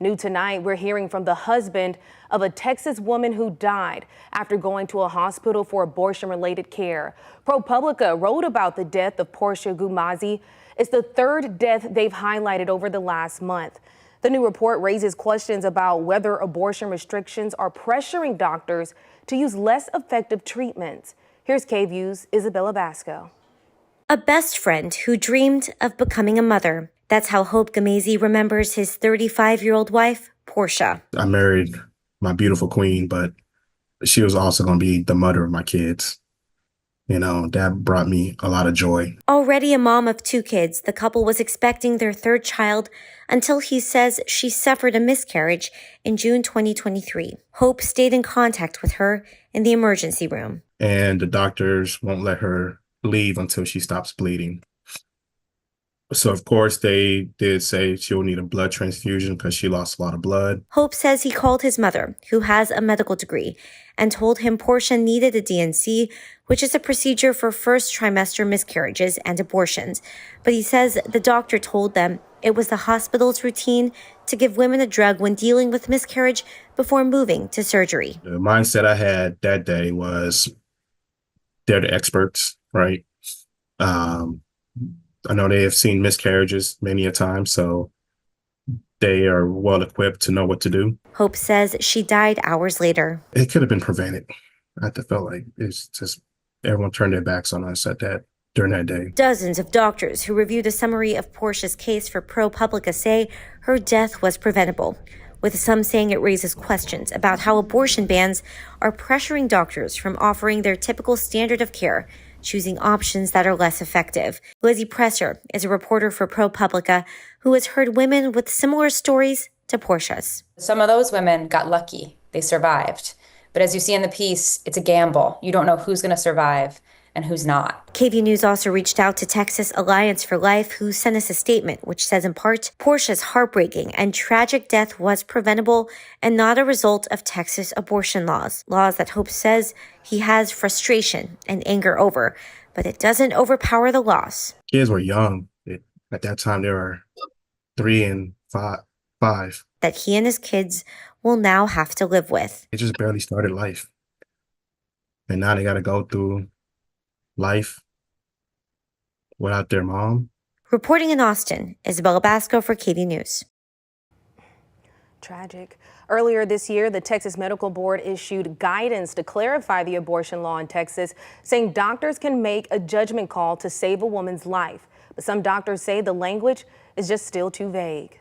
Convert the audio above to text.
New tonight, we're hearing from the husband of a Texas woman who died after going to a hospital for abortion-related care. ProPublica wrote about the death of Porsha Ngumezi. It's the third death they've highlighted over the last month. The new report raises questions about whether abortion restrictions are pressuring doctors to use less effective treatments. Here's KVUE's Isabella Basco. A best friend who dreamed of becoming a mother. That's how Hope Ngumezi remembers his 35-year-old wife, Porsha. I married my beautiful queen, but she was also going to be the mother of my kids. You know, that brought me a lot of joy. Already a mom of 2 kids, the couple was expecting their 3rd child until he says she suffered a miscarriage in June 2023. Hope stayed in contact with her in the emergency room. And the doctors won't let her leave until she stops bleeding. So, of course, they did say she'll need a blood transfusion because she lost a lot of blood. Hope says he called his mother, who has a medical degree, and told him Porsha needed a D&C, which is a procedure for first trimester miscarriages and abortions. But he says the doctor told them it was the hospital's routine to give women a drug when dealing with miscarriage before moving to surgery. The mindset I had that day was they're the experts, right? I know they have seen miscarriages many a time, so they are well equipped to know what to do. Hope says she died hours later. It could have been prevented. I felt like it's just everyone turned their backs on us during that day. Dozens of doctors who reviewed a summary of Porsha's case for ProPublica say her death was preventable, with some saying it raises questions about how abortion bans are pressuring doctors from offering their typical standard of care, choosing options that are less effective. Lizzie Presser is a reporter for ProPublica who has heard women with similar stories to Porsha's. Some of those women got lucky. They survived. But as you see in the piece, it's a gamble. You don't know who's going to survive and who's not. KVUE News also reached out to Texas Alliance for Life, who sent us a statement which says in part, Porsha's heartbreaking and tragic death was preventable and not a result of Texas abortion laws that Hope says he has frustration and anger over, but it doesn't overpower the loss. Kids were young. At that time, they were 3 and 5. That he and his kids will now have to live with. They just barely started life. And now they got to go through life without their mom. Reporting in Austin, Isabella Basco for KVUE News. Tragic. Earlier this year, the Texas Medical Board issued guidance to clarify the abortion law in Texas, saying doctors can make a judgment call to save a woman's life. But some doctors say the language is just still too vague.